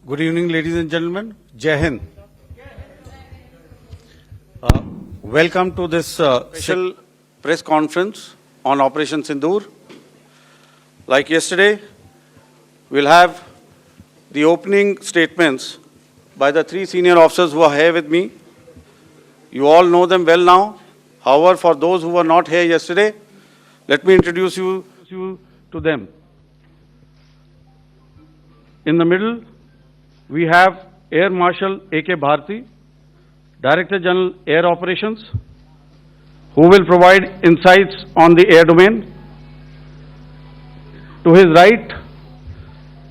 Good evening, ladies and gentlemen. Jai Hind. Welcome to this special press conference on Operation Sindoor. Like yesterday, we'll have the opening statements by the three senior officers who are here with me. You all know them well now. However, for those who were not here yesterday, let me introduce you to them. In the middle, we have Air Marshal A.K. Bharti, Director General Air Operations, who will provide insights on the air domain. To his right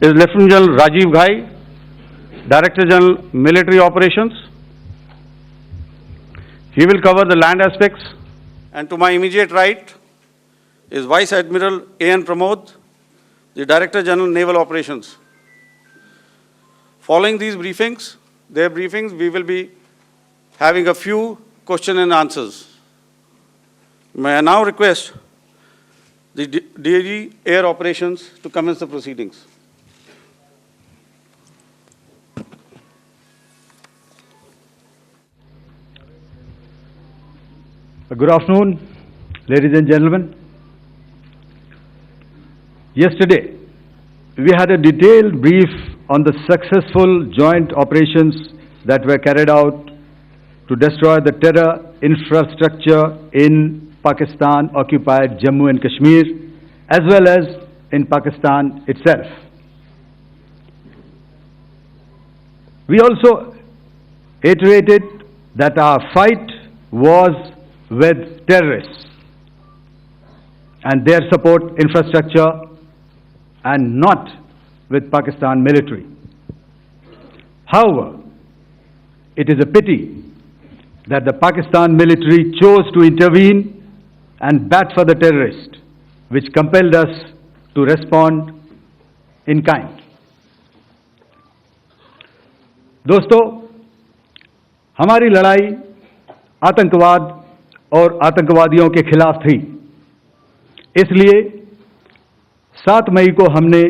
is Lieutenant General Rajiv Ghai, Director General Military Operations. He will cover the land aspects. And to my immediate right is Vice Admiral A.N. Pramod, the Director General Naval Operations. Following these briefings, we will be having a few question and answers. May I now request the DG Air Operations to commence the proceedings. Good afternoon, ladies and gentlemen. Yesterday, we had a detailed brief on the successful joint operations that were carried out to destroy the terror infrastructure in Pakistan-occupied Jammu and Kashmir, as well as in Pakistan itself. We also iterated that our fight was with terrorists and their support infrastructure and not with Pakistan military. However, it is a pity that the Pakistan military chose to intervene and bat for the terrorist, which compelled us to respond in kind. दोस्तों, हमारी लड़ाई आतंकवाद और आतंकवादियों के खिलाफ थी। इसलिए 7 मई को हमने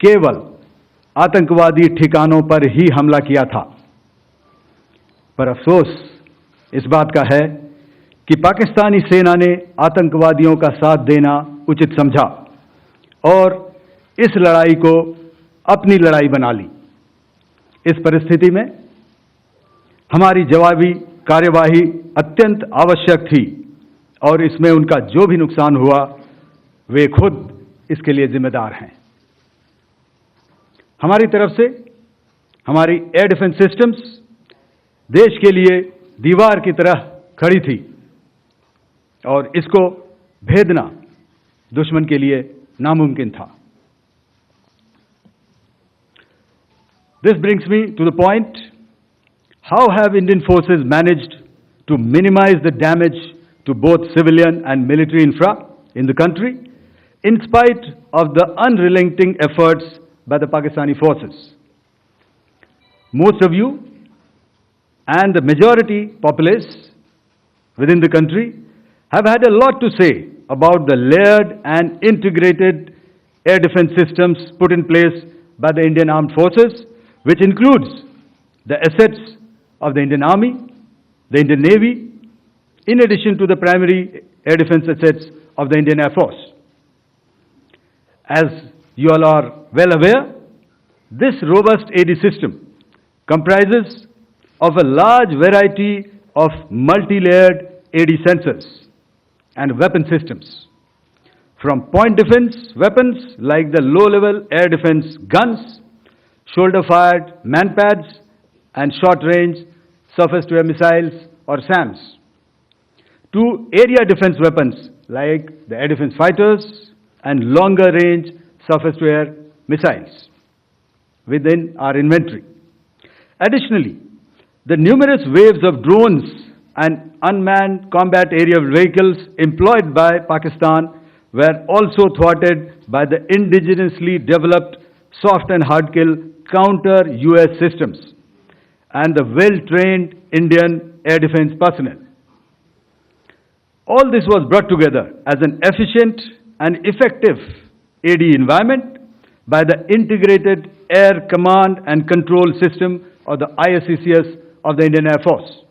केवल आतंकवादी ठिकानों पर ही हमला किया था। पर अफसोस इस बात का है कि पाकिस्तानी सेना ने आतंकवादियों का साथ देना उचित समझा और इस लड़ाई को अपनी लड़ाई बना ली। इस परिस्थिति में हमारी जवाबी कार्यवाही अत्यंत आवश्यक थी और इसमें उनका जो भी नुकसान हुआ, वे खुद इसके लिए जिम्मेदार हैं। हमारी तरफ से हमारी एयर डिफेंस सिस्टम्स देश के लिए दीवार की तरह खड़ी थी और इसको भेदना दुश्मन के लिए नामुमकिन था। This brings me to the point, how have Indian forces managed to minimize the damage to both civilian and military infra in the country in spite of the unrelenting efforts by the Pakistani forces? Most of you and the majority populace within the country have had a lot to say about the layered and integrated air defense systems put in place by the Indian Armed Forces, which includes the assets of the Indian Army, the Indian Navy, in addition to the primary air defense assets of the Indian Air Force. As you all are well aware, this robust AD system comprises of a large variety of multi-layered AD sensors and weapon systems, from point defense weapons like the low-level air defense guns, shoulder-fired manpads, and short-range surface-to-air missiles or SAMs, to area defense weapons like the air defense fighters and longer-range surface-to-air missiles within our inventory. Additionally, the numerous waves of drones and unmanned combat aerial vehicles employed by Pakistan were also thwarted by the indigenously developed soft and hard kill counter-US systems and the well-trained Indian air defense personnel. All this was brought together as an efficient and effective AD environment by the integrated Air Command and Control System, or the ISCCS of the Indian Air Force,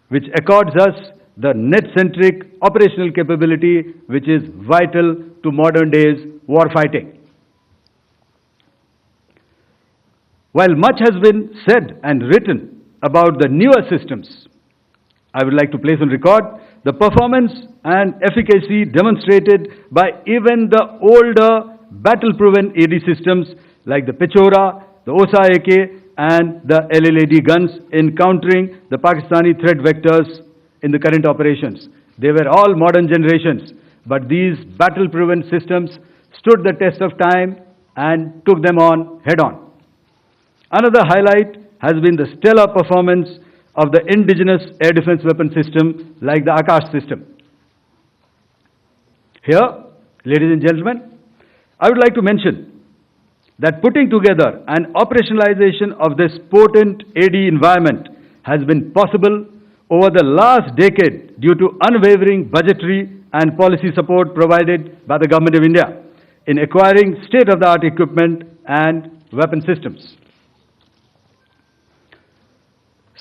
which accords us the net-centric operational capability which is vital to modern days warfighting. While much has been said and written about the newer systems, I would like to place on record the performance and efficacy demonstrated by even the older battle-proven AD systems like the Pechora, the Osa AK, and the LLAD guns in countering the Pakistani threat vectors in the current operations. They were all modern generations, but these battle-proven systems stood the test of time and took them on head-on. Another highlight has been the stellar performance of the indigenous air defense weapon system like the Akash system. Here, ladies and gentlemen, I would like to mention that putting together and operationalization of this potent AD environment has been possible over the last decade due to unwavering budgetary and policy support provided by the Government of India in acquiring state-of-the-art equipment and weapon systems.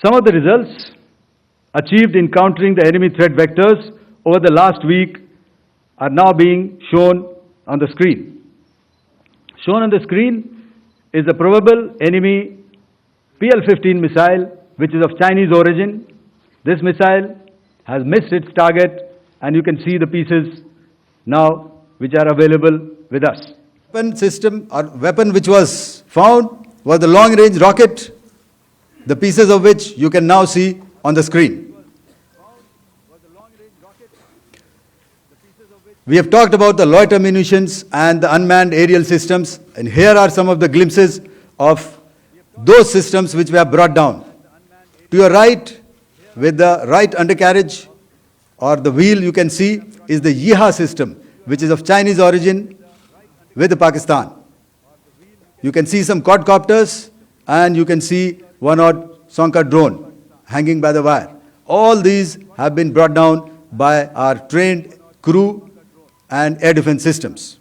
Some of the results achieved in countering the enemy threat vectors over the last week are now being shown on the screen. Shown on the screen is the probable enemy PL-15 missile, which is of Chinese origin. This missile has missed its target, and you can see the pieces now which are available with us. Weapon system or weapon which was found was the long-range rocket, the pieces of which you can now see on the screen. We have talked about the loiter munitions and the unmanned aerial systems, and here are some of the glimpses of those systems which we have brought down. To your right, with the right undercarriage or the wheel, you can see is the Yeeha system, which is of Chinese origin with Pakistan. You can see some quadcopters, and you can see one odd Sonka drone hanging by the wire. All these have been brought down by our trained crew and air defense systems.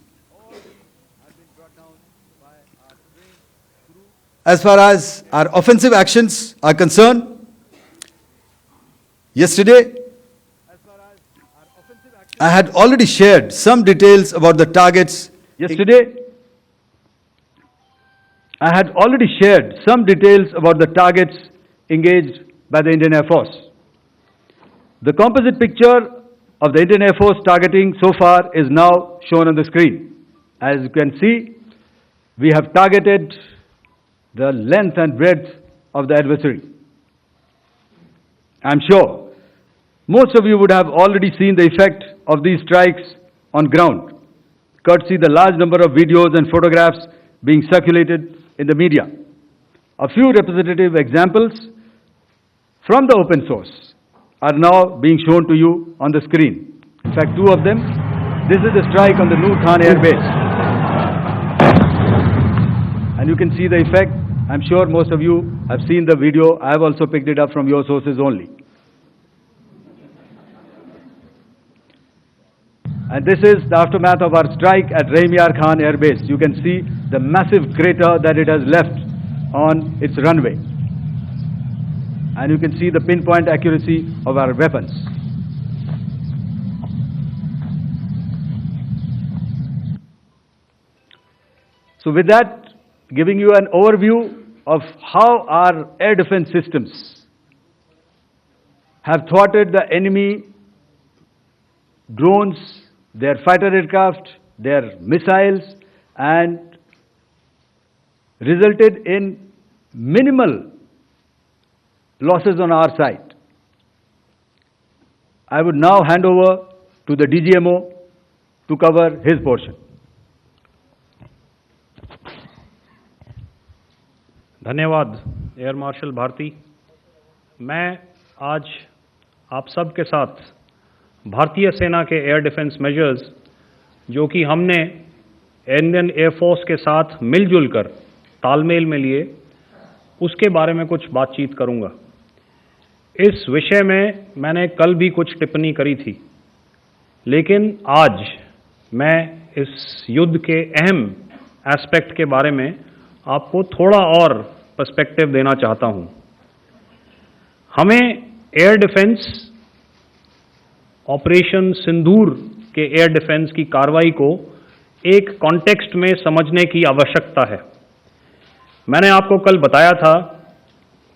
As far as our offensive actions are concerned, yesterday I had already shared some details about the targets. Yesterday, I had already shared some details about the targets engaged by the Indian Air Force. The composite picture of the Indian Air Force targeting so far is now shown on the screen. As you can see, we have targeted the length and breadth of the adversary. I'm sure most of you would have already seen the effect of these strikes on ground, courtesy the large number of videos and photographs being circulated in the media. A few representative examples from the open source are now being shown to you on the screen. In fact, two of them. This is the strike on the Noor Khan Air Base. And you can see the effect. I'm sure most of you have seen the video. I have also picked it up from your sources only. And this is the aftermath of our strike at Rahim Yar Khan Air Base. You can see the massive crater that it has left on its runway. And you can see the pinpoint accuracy of our weapons. So with that, giving you an overview of how our air defense systems have thwarted the enemy drones, their fighter aircraft, their missiles, and resulted in minimal losses on our side. I would now hand over to the DGMO to cover his portion. धन्यवाद air marshal Bharti. मैं आज आप सब के साथ भारतीय सेना के एयर डिफेंस मेजर्स जो कि हमने इंडियन एयरफोर्स के साथ मिलजुल कर तालमेल में लिए, उसके बारे में कुछ बातचीत करूंगा। इस विषय में मैंने कल भी कुछ टिप्पणी करी थी, लेकिन आज मैं इस युद्ध के अहम एस्पेक्ट के बारे में आपको थोड़ा और पर्सपेक्टिव देना चाहता हूं। हमें एयर डिफेंस ऑपरेशन सिंदूर के एयर डिफेंस की कार्रवाई को एक कॉन्टेक्स्ट में समझने की आवश्यकता है। मैंने आपको कल बताया था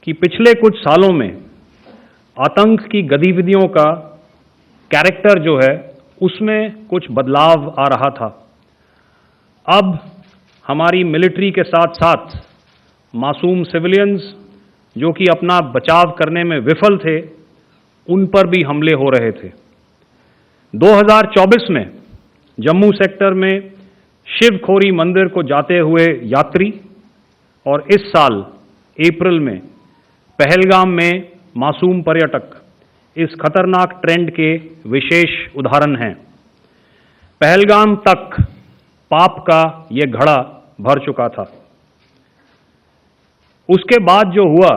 कि पिछले कुछ सालों में आतंक की गतिविधियों का कैरेक्टर जो है उसमें कुछ बदलाव आ रहा था। अब हमारी मिलिट्री के साथ साथ मासूम सिविलियंस जो कि अपना बचाव करने में विफल थे, उन पर भी हमले हो रहे थे। 2024 में जम्मू सेक्टर में शिवखोरी मंदिर को जाते हुए यात्री और इस साल अप्रैल में पहलगाम में मासूम पर्यटक इस खतरनाक ट्रेंड के विशेष उदाहरण हैं। पहलगाम तक पाप का ये घड़ा भर चुका था। उसके बाद जो हुआ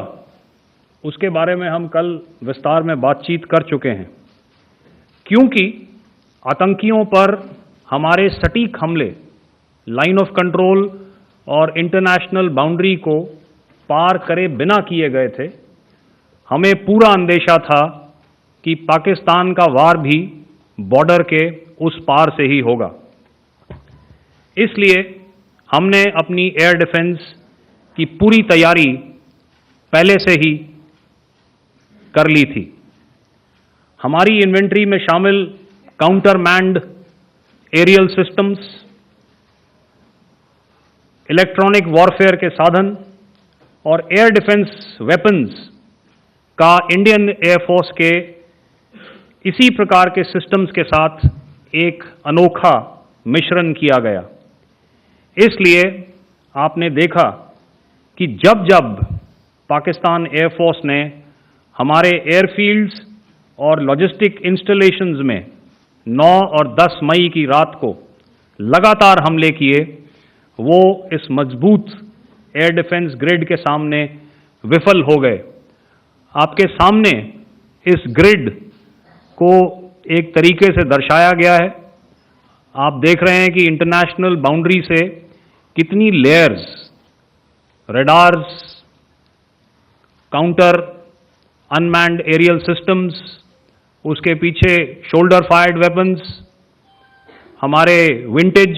उसके बारे में हम कल विस्तार में बातचीत कर चुके हैं। क्योंकि आतंकियों पर हमारे सटीक हमले लाइन ऑफ कंट्रोल और इंटरनेशनल बाउंड्री को पार करे बिना किए गए थे, हमें पूरा अंदेशा था कि पाकिस्तान का वार भी बॉर्डर के उस पार से ही होगा। इसलिए हमने अपनी एयर डिफेंस की पूरी तैयारी पहले से ही कर ली थी। हमारी इन्वेंट्री में शामिल counter manned aerial systems, electronic warfare के साधन और एयर डिफेंस वेपन्स का इंडियन एयरफोर्स के इसी प्रकार के सिस्टम्स के साथ एक अनोखा मिश्रण किया गया। इसलिए आपने देखा कि जब जब पाकिस्तान एयरफोर्स ने हमारे एयरफील्ड्स और लॉजिस्टिक इंस्टॉलेशंस में 9 और 10 मई की रात को लगातार हमले किए, वो इस मजबूत एयर डिफेंस ग्रिड के सामने विफल हो गए। आपके सामने इस ग्रिड को एक तरीके से दर्शाया गया है। आप देख रहे हैं कि इंटरनेशनल बाउंड्री से कितनी layers, radars, counter unmanned aerial systems, उसके पीछे शोल्डर फायर्ड वेपन्स, हमारे विंटेज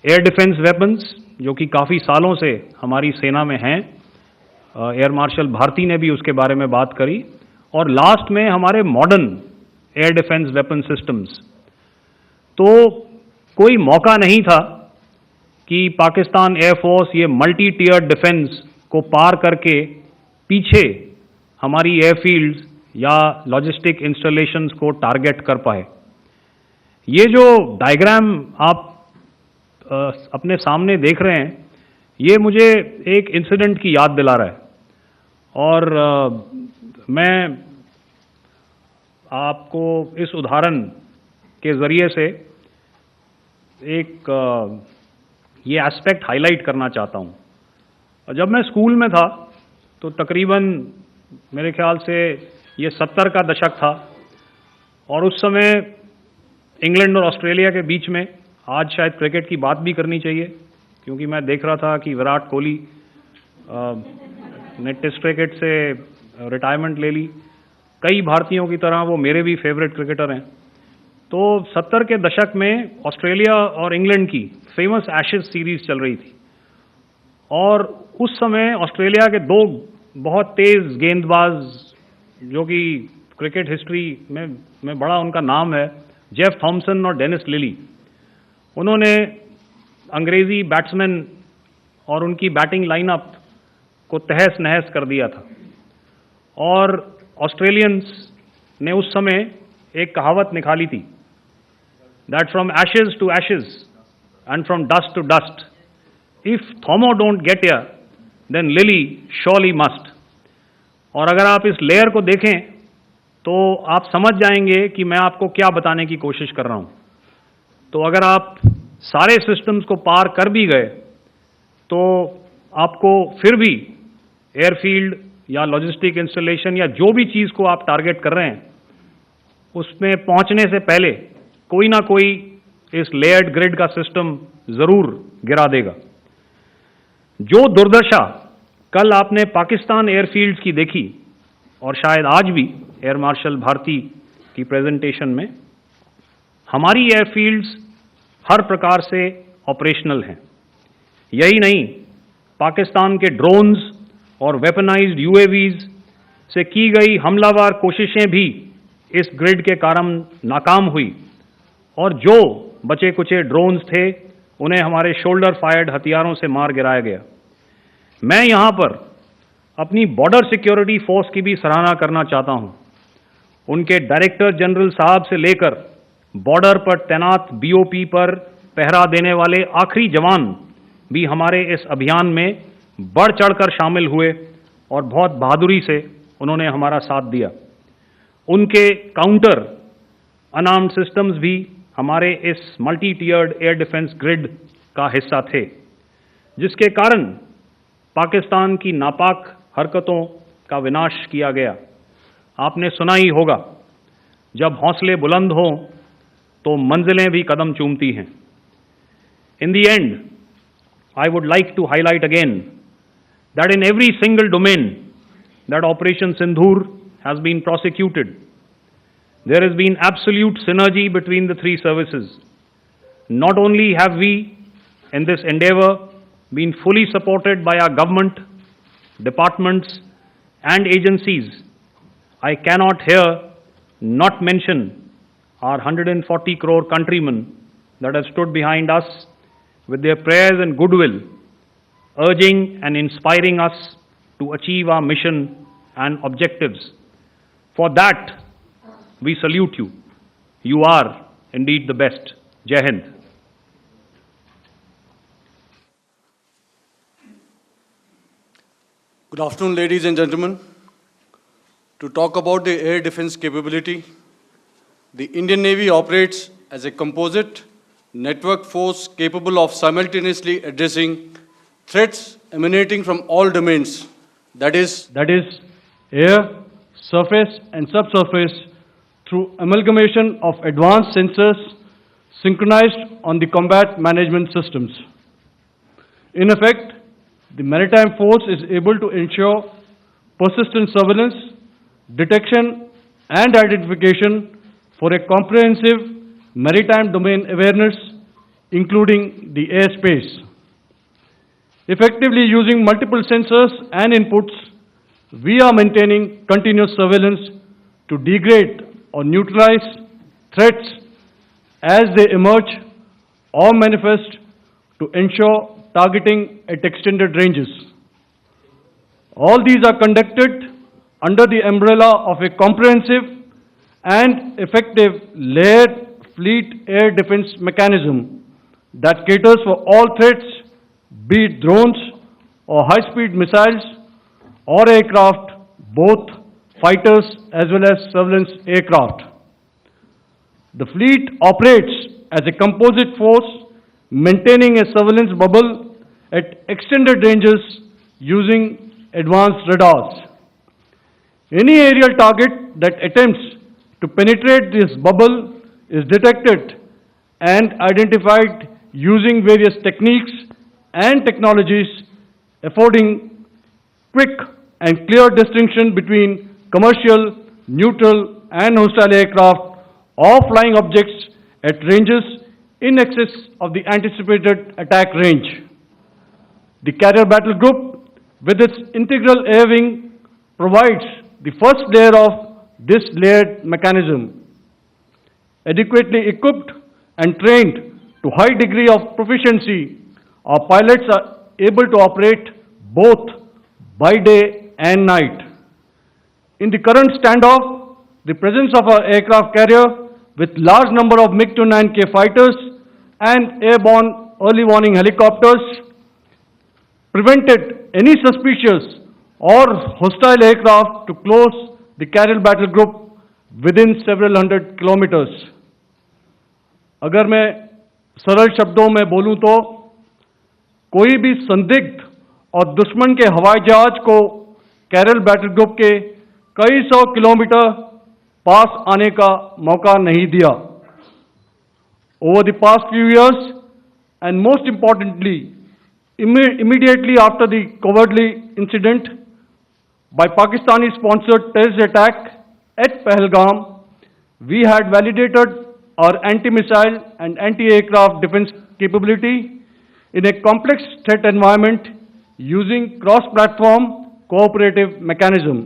एयर डिफेंस वेपन्स जो कि काफ़ी सालों से हमारी सेना में हैं। एयर मार्शल भारती ने भी उसके बारे में बात करी। और लास्ट में हमारे modern air defence weapon systems. तो कोई मौका नहीं था कि पाकिस्तान एयरफोर्स ये मल्टी टियर डिफेंस को पार करके पीछे हमारी एयरफील्ड्स या लॉजिस्टिक इंस्टॉलेशंस को टारगेट कर पाए। ये जो डायग्राम आप अपने सामने देख रहे हैं, ये मुझे एक इंसिडेंट की याद दिला रहा है। और मैं आपको इस उदाहरण के ज़रिए से एक ये एस्पेक्ट हाईलाइट करना चाहता हूँ। जब मैं स्कूल में था तो तकरीबन मेरे ख्याल से ये 70 का दशक था और उस समय इंग्लैंड और ऑस्ट्रेलिया के बीच में, आज शायद क्रिकेट की बात भी करनी चाहिए क्योंकि मैं देख रहा था कि विराट कोहली ने टेस्ट क्रिकेट से रिटायरमेंट ले ली। कई भारतीयों की तरह वो मेरे भी फेवरेट क्रिकेटर हैं। तो 70 के दशक में ऑस्ट्रेलिया और इंग्लैंड की फेमस एशेज सीरीज चल रही थी और उस समय ऑस्ट्रेलिया के दो बहुत तेज गेंदबाज जो कि क्रिकेट हिस्ट्री में बड़ा उनका नाम है, जेफ थॉमसन और डेनिस लिली, उन्होंने अंग्रेजी बैट्समैन और उनकी बैटिंग लाइनअप को तहस नहस कर दिया था। और ऑस्ट्रेलियंस ने उस समय एक कहावत निकाली थी, that from ashes to ashes and from dust to dust, if Thommo don't get here then Lillee surely must. और अगर आप इस लेयर को देखें तो आप समझ जाएंगे कि मैं आपको क्या बताने की कोशिश कर रहा हूं। तो अगर आप सारे सिस्टम्स को पार कर भी गए तो आपको फिर भी एयरफील्ड या लॉजिस्टिक इंस्टॉलेशन या जो भी चीज़ को आप टारगेट कर रहे हैं उसमें पहुंचने से पहले कोई ना कोई इस लेयर्ड ग्रिड का सिस्टम ज़रूर गिरा देगा। जो दुर्दशा कल आपने पाकिस्तान एयरफील्ड्स की देखी और शायद आज भी एयर मार्शल भारती की प्रेजेंटेशन में, हमारी एयरफील्ड्स हर प्रकार से ऑपरेशनल हैं। यही नहीं, पाकिस्तान के ड्रोन्स और वेपनाइज्ड यूएवीज से की गई हमलावर कोशिशें भी इस ग्रिड के कारण नाकाम हुई और जो बचे कुचे ड्रोन्स थे उन्हें हमारे शोल्डर फायर्ड हथियारों से मार गिराया गया। मैं यहां पर अपनी बॉर्डर सिक्योरिटी फोर्स की भी सराहना करना चाहता हूं। उनके डायरेक्टर जनरल साहब से लेकर बॉर्डर पर तैनात बीओपी पर पहरा देने वाले आखिरी जवान भी हमारे इस अभियान में बढ़ चढ़कर शामिल हुए और बहुत बहादुरी से उन्होंने हमारा साथ दिया। उनके काउंटर अनार्म्ड सिस्टम्स भी हमारे इस मल्टी टियर्ड एयर डिफेंस ग्रिड का हिस्सा थे, जिसके कारण पाकिस्तान की नापाक हरकतों का विनाश किया गया। आपने सुना ही होगा, जब हौसले बुलंद हों तो मंजिलें भी कदम चूमती हैं। In the end, I would like to highlight again that in every single domain that Operation Sindoor has been prosecuted, there has been absolute synergy between the three services. Not only have we, in this endeavor, been fully supported by our government, departments, and agencies, I cannot here not mention our 140 crore countrymen that have stood behind us with their prayers and goodwill, urging and inspiring us to achieve our mission and objectives. For that, we salute you. You are indeed the best. Jai Hind. Good afternoon, ladies and gentlemen. To talk about the air defense capability, the Indian Navy operates as a composite network force capable of simultaneously addressing threats emanating from all domains, that is, air, surface and subsurface, through amalgamation of advanced sensors synchronized on the combat management systems. In effect, the maritime force is able to ensure persistent surveillance, detection and identification for a comprehensive maritime domain awareness, including the airspace. Effectively using multiple sensors and inputs, we are maintaining continuous surveillance to degrade or neutralize threats as they emerge or manifest to ensure targeting at extended ranges. All these are conducted under the umbrella of a comprehensive and effective layered fleet air defense mechanism that caters for all threats, be it drones or high-speed missiles or aircraft, both fighters as well as surveillance aircraft. The fleet operates as a composite force, maintaining a surveillance bubble at extended ranges using advanced radars. Any aerial target that attempts to penetrate this bubble is detected and identified using various techniques and technologies, affording quick and clear distinction between commercial, neutral, and hostile aircraft or flying objects at ranges in excess of the anticipated attack range. The Carrier Battle Group, with its integral air wing, provides the first layer of this layered mechanism. Adequately equipped and trained to high degree of proficiency, our pilots are able to operate both by day and night. In the current standoff, the presence of our aircraft carrier with large number of MiG-29K fighters and airborne early warning helicopters prevented any suspicious or hostile aircraft to close the Carrier Battle Group within several hundred kilometers. अगर मैं सरल शब्दों में बोलूं तो कोई भी संदिग्ध और दुश्मन के हवाई जहाज को कैरल बैटल ग्रुप के कई सौ किलोमीटर पास आने का मौका नहीं दिया. Over the past few years, and most importantly, immediately after the cowardly incident by Pakistani-sponsored terrorist attack at Pahalgam, we had validated our anti-missile and anti-aircraft defense capability in a complex threat environment using cross-platform cooperative mechanism.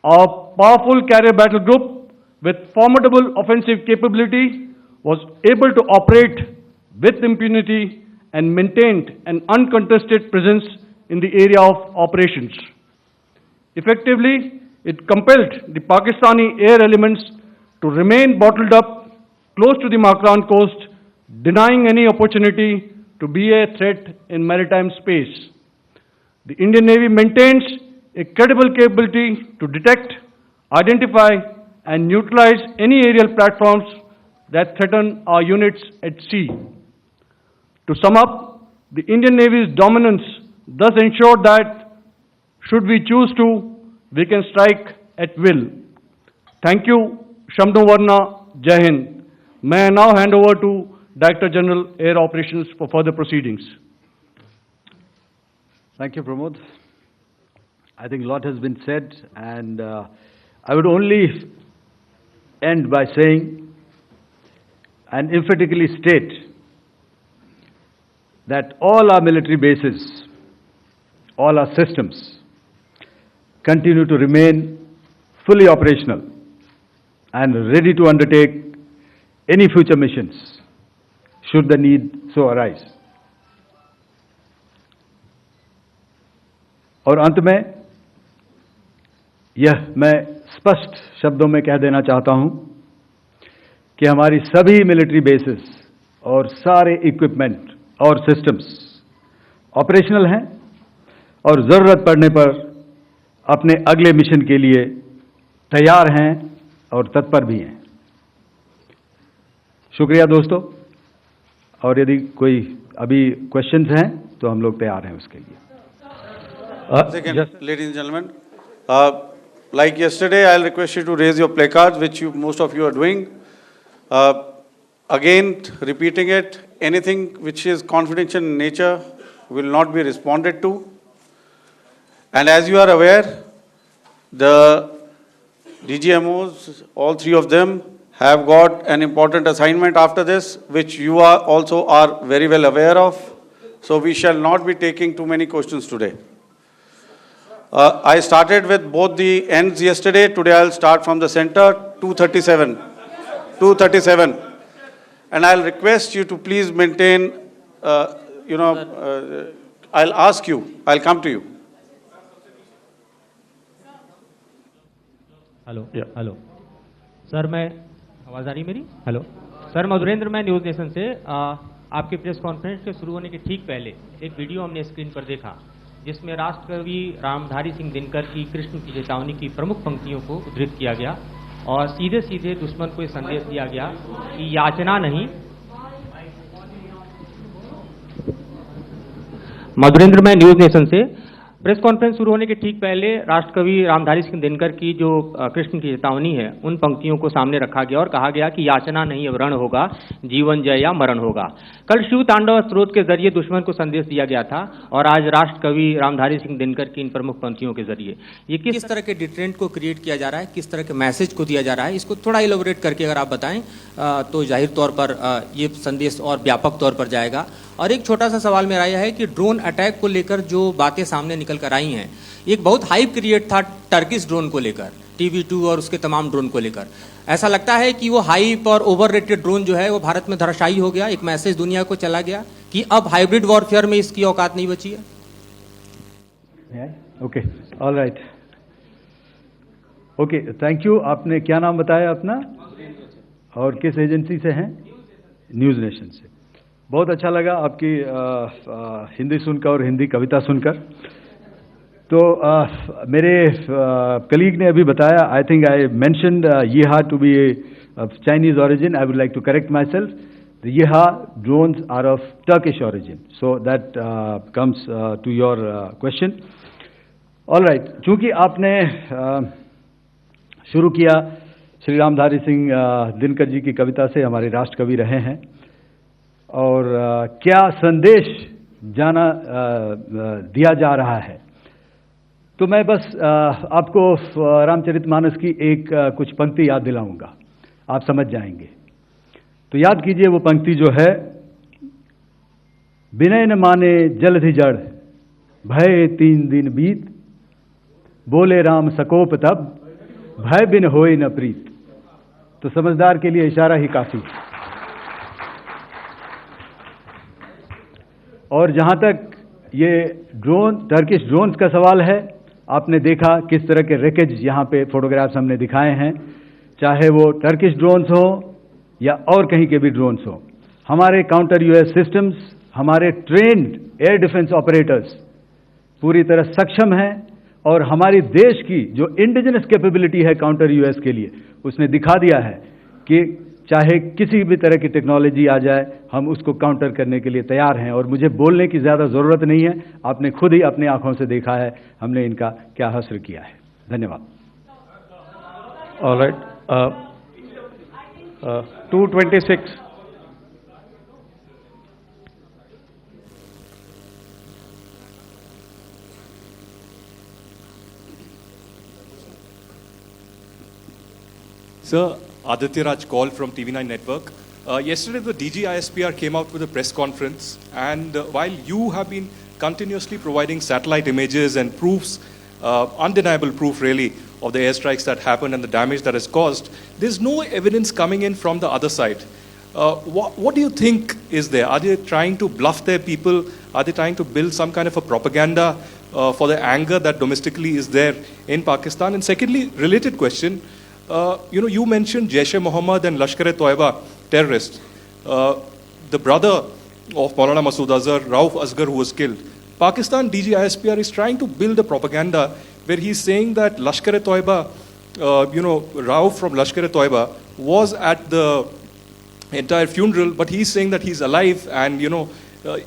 Our powerful carrier battle group with formidable offensive capability was able to operate with impunity and maintained an uncontested presence in the area of operations. Effectively, it compelled the Pakistani air elements to remain bottled up close to the Makran coast, denying any opportunity to be a threat in maritime space. The Indian Navy maintains a credible capability to detect, identify, and neutralize any aerial platforms that threaten our units at sea. To sum up, the Indian Navy's dominance thus ensured that, should we choose to, we can strike at will. Thank you, Shamdho Varna, Jai Hind. May I now hand over to Director General Air Operations for further proceedings. Thank you, Pramod. I think a lot has been said, and I would only end by saying and emphatically state that all our military bases, all our systems continue to remain fully operational and ready to undertake any future missions should the need so arise. और अंत में यह मैं स्पष्ट शब्दों में कह देना चाहता हूं कि हमारी सभी मिलिट्री बेसेस और सारे इक्विपमेंट और सिस्टम्स ऑपरेशनल हैं और ज़रूरत पड़ने पर अपने अगले मिशन के लिए तैयार हैं और तत्पर भी हैं। शुक्रिया दोस्तों, और यदि कोई अभी क्वेश्चंस हैं तो हम लोग तैयार हैं उसके लिए। Second, ladies and gentlemen, like yesterday, I'll request you to raise your placards, which most of you are doing. Again, repeating it, anything which is confidential in nature will not be responded to. And as you are aware, the DGMOs, all three of them, have got an important assignment after this, which you are also very well aware of. So we shall not be taking too many questions today. I started with both the ends yesterday. Today I'll start from the center, 237. 237. And I'll request you to please maintain, I'll ask you, I'll come to you. Hello hello sir, मैं आवाज़ आ रही मेरी? Hello sir, Madhurendra, मैं news nation से आपके press conference के शुरू होने के ठीक पहले एक वीडियो हमने स्क्रीन पर देखा जिसमें राष्ट्रकवि रामधारी सिंह दिनकर की कृष्ण की चेतावनी की प्रमुख पंक्तियों को उद्धृत किया गया और सीधे सीधे दुश्मन को ये संदेश दिया गया कि याचना नहीं। मधुरेंद्र, मैं न्यूज़ नेशन से प्रेस कॉन्फ्रेंस शुरू होने के ठीक पहले राष्ट्रकवि रामधारी सिंह दिनकर की जो कृष्ण की चेतावनी है उन पंक्तियों को सामने रखा गया और कहा गया कि याचना नहीं अब रण होगा, जीवन जय या मरण होगा। कल शिव तांडव स्त्रोत के जरिए दुश्मन को संदेश दिया गया था और आज राष्ट्रकवि रामधारी सिंह दिनकर की इन प्रमुख पंक्तियों के जरिए ये किस तरह के डिटरेंट को क्रिएट किया जा रहा है, किस तरह के मैसेज को दिया जा रहा है, इसको थोड़ा इलोबरेट करके अगर आप बताएं तो जाहिर तौर पर ये संदेश और व्यापक तौर पर जाएगा। और एक छोटा सा सवाल मेरा यह है कि ड्रोन अटैक को लेकर जो बातें सामने निकल कर आई हैं, एक बहुत हाइप क्रिएट था टर्किश ड्रोन को लेकर, TB2 और उसके तमाम ड्रोन को लेकर। ऐसा लगता है कि वो हाइप और ओवररेटेड ड्रोन जो है वो भारत में धराशायी हो गया, एक मैसेज दुनिया को चला गया कि अब हाइब्रिड वॉरफेयर में इसकी औकात नहीं बची है। Okay, all right, okay, thank you. आपने क्या नाम बताया अपना और किस एजेंसी से हैं? न्यूज़ नेशन से। बहुत अच्छा लगा आपकी हिंदी सुनकर और हिंदी कविता सुनकर। तो मेरे कलीग ने अभी बताया, आई थिंक आई मेंशन्ड यीहा to be Chinese origin. I would like to correct myself. The Yeeha drones are of Turkish origin. So that comes to your question. All right, चूंकि आपने शुरू किया श्री रामधारी सिंह दिनकर जी की कविता से, हमारे राष्ट्रकवि रहे हैं, और क्या संदेश दिया जा रहा है। तो मैं बस आपको रामचरितमानस की कुछ पंक्ति याद दिलाऊंगा, आप समझ जाएंगे। तो याद कीजिए वो पंक्ति जो है, विनय न माने जलधि जड़, भय 3 दिन बीत, बोले राम सकोप तब, भय बिन होए न प्रीत। तो समझदार के लिए इशारा ही काफी है। और जहां तक ये टर्किश ड्रोन्स का सवाल है, आपने देखा किस तरह के रैकेज यहां पे फोटोग्राफ्स हमने दिखाए हैं, चाहे वो टर्किश ड्रोन्स हो या और कहीं के भी ड्रोन्स हो। हमारे काउंटर यूएस सिस्टम्स, हमारे ट्रेन्ड एयर डिफेंस ऑपरेटर्स पूरी तरह सक्षम हैं, और हमारी देश की जो इंडिजिनस कैपेबिलिटी है काउंटर यूएस के लिए, उसने दिखा दिया है कि चाहे किसी भी तरह की टेक्नोलॉजी आ जाए, हम उसको काउंटर करने के लिए तैयार हैं। और मुझे बोलने की ज़्यादा ज़रूरत नहीं है, आपने खुद ही अपनी आंखों से देखा है हमने इनका क्या हश्र किया है। धन्यवाद। All right. 226. Sir, Aditya Raj call from TV9 Network. Yesterday, the DG ISPR came out with a press conference, and while you have been continuously providing satellite images and proofs, undeniable proof really, of the airstrikes that happened and the damage that is caused, there's no evidence coming in from the other side. What do you think is there? Are they trying to bluff their people? Are they trying to build some kind of a propaganda for the anger that domestically is there in Pakistan? And secondly, related question, you mentioned Jaish-e-Mohammed and Lashkar-e-Toiba terrorists. The brother of Maulana Masood Azhar, Rauf Asghar, who was killed. Pakistan DG ISPR is trying to build a propaganda where he's saying that Lashkar-e-Toiba, Rauf from Lashkar-e-Toiba was at the entire funeral, but he's saying that he's alive, and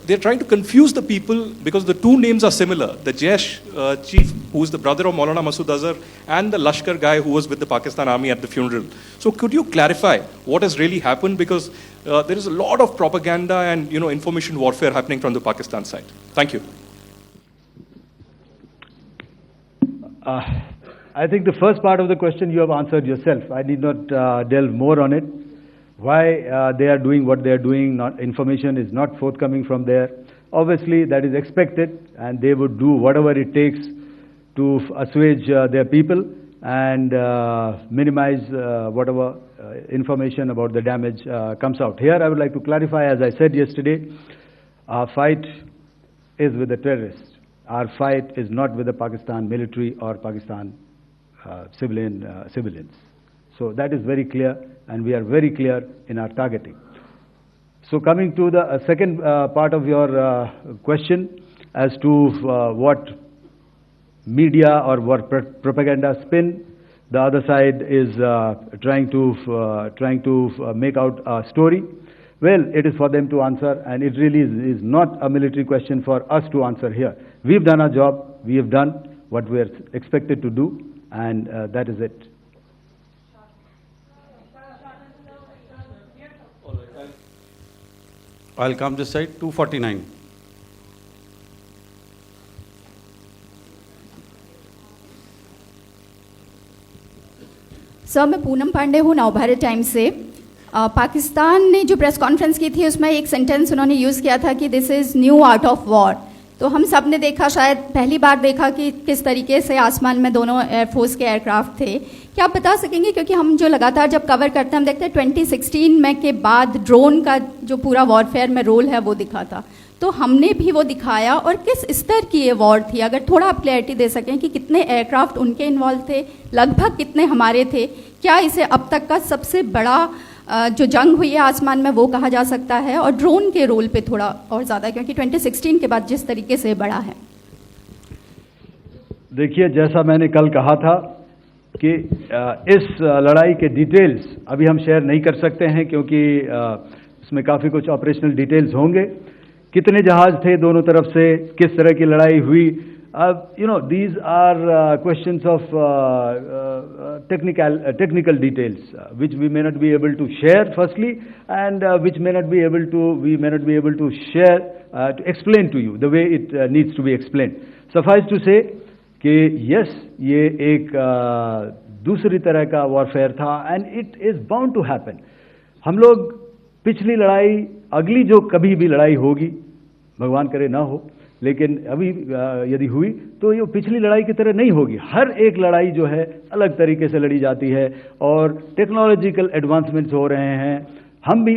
they're trying to confuse the people because the two names are similar. The Jaish chief, who is the brother of Maulana Masood Azhar, and the Lashkar guy who was with the Pakistan army at the funeral. So could you clarify what has really happened? Because there is a lot of propaganda and information warfare happening from the Pakistan side. Thank you. I think the first part of the question you have answered yourself. I need not delve more on it. Why they are doing what they are doing, information is not forthcoming from there. Obviously, that is expected, and they would do whatever it takes to assuage their people and minimize whatever information about the damage comes out. Here, I would like to clarify, as I said yesterday, our fight is with the terrorists. Our fight is not with the Pakistan military or Pakistan civilians. So that is very clear, and we are very clear in our targeting. So coming to the second part of your question as to what media or what propaganda spin the other side is trying to make out a story. Well, it is for them to answer, and it really is not a military question for us to answer here. We've done our job, we have done what we are expected to do, and that is it. I'll come this side, 249. Sir, मैं पूनम पांडे हूँ Navbharat times से। पाकिस्तान ने जो press conference की थी उसमें एक sentence उन्होंने यूज़ किया था कि this is new art of war. तो हम सब ने देखा, शायद पहली बार देखा कि किस तरीके से आसमान में दोनों एयरफोर्स के एयरक्राफ्ट थे। क्या आप बता सकेंगे, क्योंकि हम जो लगातार जब कवर करते हैं हम देखते हैं 2016 में के बाद ड्रोन का जो पूरा वॉरफेयर में रोल है वो दिखा था, तो हमने भी वो दिखाया, और किस स्तर की ये वॉर थी? अगर थोड़ा आप क्लैरिटी दे सकें कि कितने एयरक्राफ्ट उनके इन्वॉल्व थे, लगभग कितने हमारे थे, क्या इसे अब तक का सबसे बड़ा जो जंग हुई है आसमान में वो कहा जा सकता है? और ड्रोन के रोल पे थोड़ा और ज़्यादा, क्योंकि 2016 के बाद जिस तरीके से बढ़ा है। देखिए, जैसा मैंने कल कहा था कि इस लड़ाई के डिटेल्स अभी हम शेयर नहीं कर सकते हैं, क्योंकि इसमें काफ़ी कुछ ऑपरेशनल डिटेल्स होंगे। कितने जहाज़ थे दोनों तरफ से, किस तरह की लड़ाई हुई, These are questions of technical details, which we may not be able to share firstly, and which we may not be able to share, to explain to you the way it needs to be explained. Suffice to say कि yes, ये एक दूसरी तरह का warfare था, and it is bound to happen. हम लोग पिछली लड़ाई, अगली जो कभी भी लड़ाई होगी, भगवान करे ना हो, लेकिन अभी यदि हुई तो ये पिछली लड़ाई की तरह नहीं होगी. हर एक लड़ाई जो है अलग तरीके से लड़ी जाती है, और टेक्नोलॉजिकल एडवांसमेंट्स हो रहे हैं. हम भी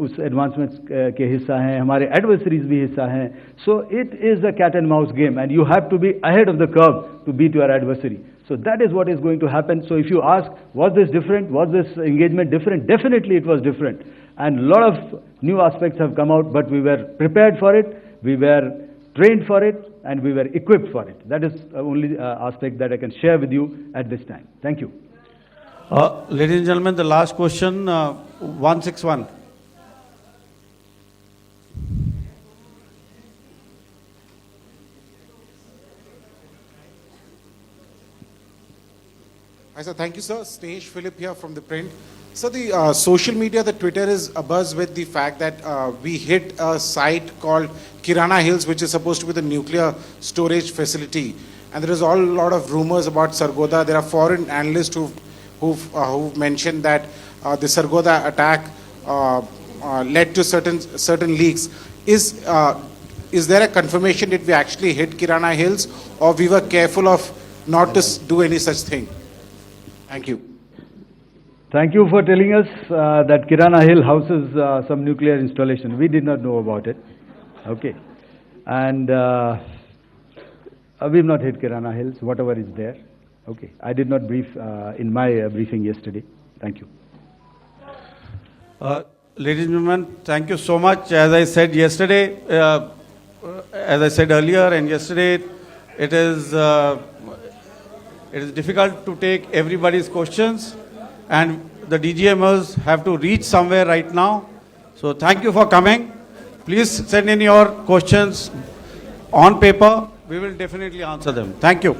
उस एडवांसमेंट्स के हिस्सा हैं, हमारे एडवर्सरीज भी हिस्सा हैं. So it is a cat and mouse game, and you have to be ahead of the curve to beat your adversary. So that is what is going to happen. So if you ask, was this different? Was this engagement different? Definitely it was different. And a lot of new aspects have come out, but we were prepared for it, we were trained for it, and we were equipped for it. That is the only aspect that I can share with you at this time. Thank you. Ladies and gentlemen, the last question, 161. Hi, sir. Thank you, sir. Snesh Philip here from the print. So the social media, the Twitter is abuzz with the fact that we hit a site called Kirana Hills, which is supposed to be the nuclear storage facility. And there is a lot of rumors about Sargodha. There are foreign analysts who've mentioned that the Sargodha attack led to certain leaks. Is there a confirmation that we actually hit Kirana Hills, or we were careful of not to do any such thing? Thank you. Thank you for telling us that Kirana Hill houses some nuclear installation. We did not know about it. Okay. And we've not hit Kirana Hills, whatever is there. Okay. I did not brief in my briefing yesterday. Thank you. Ladies and gentlemen, thank you so much. As I said yesterday, as I said earlier and yesterday, it is difficult to take everybody's questions, and the DGMers have to reach somewhere right now. So thank you for coming. Please send in your questions on paper. We will definitely answer them. Thank you.